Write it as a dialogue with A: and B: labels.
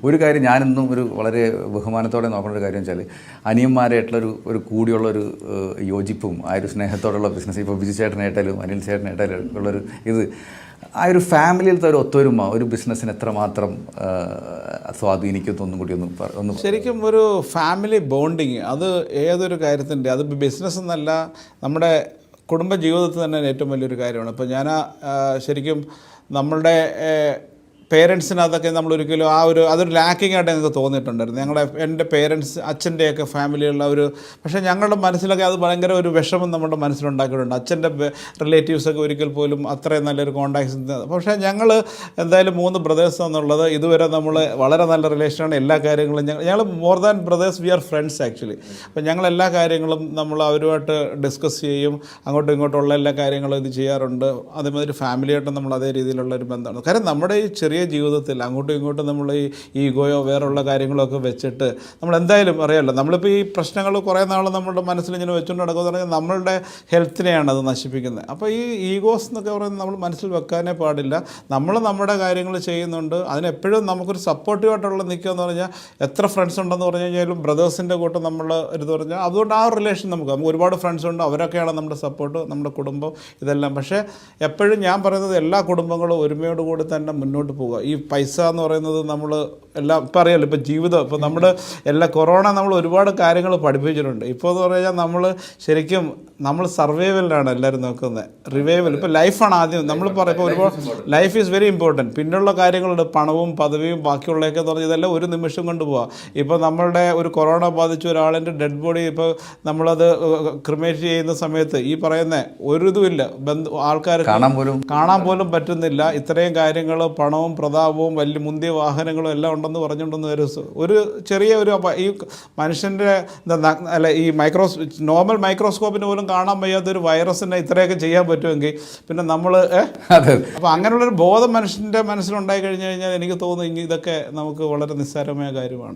A: ഒരു കാര്യം ഞാനെന്നും ഒരു വളരെ ബഹുമാനത്തോടെ നോക്കേണ്ട ഒരു കാര്യം വെച്ചാൽ അനിയന്മാരായിട്ടുള്ളൊരു കൂടിയുള്ളൊരു യോജിപ്പും ആ ഒരു സ്നേഹത്തോടുള്ള ബിസിനസ് ഇപ്പോൾ ബിജു ചേട്ടനായിട്ടാലും അനിൽ ചേട്ടനായിട്ടാലും ഉള്ളൊരു ഇത് ആ ഒരു ഫാമിലിയിലത്തെ ഒരു ഒത്തൊരുമ ഒരു ബിസിനസ്സിന് എത്രമാത്രം സ്വാധീനിക്കുന്നു ഒന്നും കൂടി ഒന്ന്
B: ശരിക്കും ഒരു ഫാമിലി ബോണ്ടിങ് അത് ഏതൊരു കാര്യത്തിൻ്റെ അത് ബിസിനസ് എന്നല്ല നമ്മുടെ കുടുംബ ജീവിതത്തിൽ തന്നെ ഏറ്റവും വലിയൊരു കാര്യമാണ്. ഇപ്പോൾ ഞാൻ ശരിക്കും നമ്മളുടെ പേരൻസിനകത്തൊക്കെ നമ്മളൊരിക്കലും അതൊരു ലാക്കിംഗ് ആയിട്ട് ഞങ്ങൾക്ക് തോന്നിയിട്ടുണ്ടായിരുന്നു. എൻ്റെ പേരൻസ് അച്ഛൻ്റെയൊക്കെ ഫാമിലിയുള്ള പക്ഷേ ഞങ്ങളുടെ മനസ്സിലൊക്കെ അത് ഭയങ്കര ഒരു വിഷമം നമ്മുടെ മനസ്സിലുണ്ടാക്കിയിട്ടുണ്ട്. അച്ഛൻ്റെ റിലേറ്റീവ്സൊക്കെ ഒരിക്കൽ പോലും അത്രയും നല്ലൊരു കോണ്ടാക്ട്സ്. പക്ഷേ ഞങ്ങൾ എന്തായാലും 3 ബ്രദേഴ്സ് എന്നുള്ളത് ഇതുവരെ നമ്മൾ വളരെ നല്ല റിലേഷനാണ്. എല്ലാ കാര്യങ്ങളും ഞങ്ങൾ more than brothers we are friends actually. അപ്പോൾ ഞങ്ങൾ എല്ലാ കാര്യങ്ങളും നമ്മൾ അവരുമായിട്ട് ഡിസ്കസ് ചെയ്യും, അങ്ങോട്ടും ഇങ്ങോട്ടുള്ള എല്ലാ കാര്യങ്ങളും ഇത് ചെയ്യാറുണ്ട്. അതേമാതിരി ഫാമിലിയായിട്ട് നമ്മൾ അതേ രീതിയിലുള്ള ഒരു ബന്ധമാണ്. കാരണം നമ്മുടെ ഈ ചെറിയ ജീവിതത്തിൽ അങ്ങോട്ടും ഇങ്ങോട്ടും നമ്മൾ ഈ ഈഗോയോ വേറുള്ള കാര്യങ്ങളൊക്കെ വെച്ചിട്ട് നമ്മൾ എന്തായാലും അറിയാമല്ലോ, നമ്മളിപ്പോൾ ഈ പ്രശ്നങ്ങൾ കുറേ നാൾ നമ്മുടെ മനസ്സിൽ ഇങ്ങനെ വെച്ചുകൊണ്ട് നടക്കുമെന്ന് പറഞ്ഞാൽ നമ്മളുടെ ഹെൽത്തിനെയാണ് അത് നശിപ്പിക്കുന്നത്. അപ്പോൾ ഈ ഈഗോസ് എന്നൊക്കെ പറയുന്നത് നമ്മൾ മനസ്സിൽ വെക്കാനേ പാടില്ല. നമ്മൾ നമ്മുടെ കാര്യങ്ങൾ ചെയ്യുന്നുണ്ട്, അതിനെപ്പോഴും നമുക്കൊരു സപ്പോർട്ടീവായിട്ടുള്ള നിൽക്കുക എന്ന് പറഞ്ഞാൽ എത്ര ഫ്രണ്ട്സ് ഉണ്ടെന്ന് പറഞ്ഞു കഴിഞ്ഞാലും ബ്രദേഴ്സിൻ്റെ കൂട്ടം നമ്മൾ ഇത് പറഞ്ഞാൽ അതുകൊണ്ട് ആ റിലേഷൻ നമുക്ക് ഒരുപാട് ഫ്രണ്ട്സ് ഉണ്ട്, അവരൊക്കെയാണ് നമ്മുടെ സപ്പോർട്ട്, നമ്മുടെ കുടുംബം ഇതെല്ലാം. പക്ഷേ എപ്പോഴും ഞാൻ പറയുന്നത് എല്ലാ കുടുംബങ്ങളും ഒരുമയോടുകൂടി തന്നെ മുന്നോട്ട് പോകുക. ഈ പൈസ എന്ന് പറയുന്നത് നമ്മൾ എല്ലാം ഇപ്പം അറിയാമല്ലോ, ഇപ്പോൾ ജീവിതം ഇപ്പോൾ നമ്മുടെ കൊറോണ നമ്മൾ ഒരുപാട് കാര്യങ്ങൾ പഠിപ്പിച്ചിട്ടുണ്ട്. ഇപ്പോൾ എന്ന് പറഞ്ഞാൽ ശരിക്കും നമ്മൾ സർവൈവലിലാണ് എല്ലാവരും നോക്കുന്നത്, റിവൈവൽ. ഇപ്പോൾ ലൈഫാണ് ആദ്യം നമ്മൾ പറയും. ഇപ്പോൾ ഒരുപാട് ലൈഫ് ഈസ് വെരി ഇമ്പോർട്ടൻറ്റ്. പിന്നുള്ള കാര്യങ്ങളുണ്ട്, പണവും പദവിയും ബാക്കിയുള്ളതൊക്കെ എന്ന് പറഞ്ഞാൽ ഇതെല്ലാം ഒരു നിമിഷം കൊണ്ട് പോവാം. ഇപ്പോൾ നമ്മളുടെ ഒരു കൊറോണ ബാധിച്ച ഒരാളിൻ്റെ ഡെഡ് ബോഡി ഇപ്പോൾ നമ്മളത് ക്രിമേറ്റ് ചെയ്യുന്ന സമയത്ത് ഈ പറയുന്ന ഒരു ഇതുമില്ല, ആൾക്കാർ കാണാൻ പോലും പറ്റുന്നില്ല. ഇത്രയും കാര്യങ്ങൾ പണവും പ്രതാപവും വലിയ മുന്തിയ വാഹനങ്ങളും എല്ലാം ഉണ്ടെന്ന് പറഞ്ഞുകൊണ്ടെന്ന് ഒരു ചെറിയ ഈ മനുഷ്യൻ്റെ ഈ നോർമൽ മൈക്രോസ്കോപ്പിന് പോലും കാണാൻ വയ്യാത്തൊരു വൈറസിനെ ഇത്രയൊക്കെ ചെയ്യാൻ പറ്റുമെങ്കിൽ പിന്നെ നമ്മൾ അപ്പോൾ അങ്ങനെയുള്ളൊരു ബോധം മനുഷ്യൻ്റെ മനസ്സിലുണ്ടായി കഴിഞ്ഞു കഴിഞ്ഞാൽ എനിക്ക് തോന്നുന്നു ഇതൊക്കെ നമുക്ക് വളരെ നിസ്സാരമായ കാര്യമാണ്.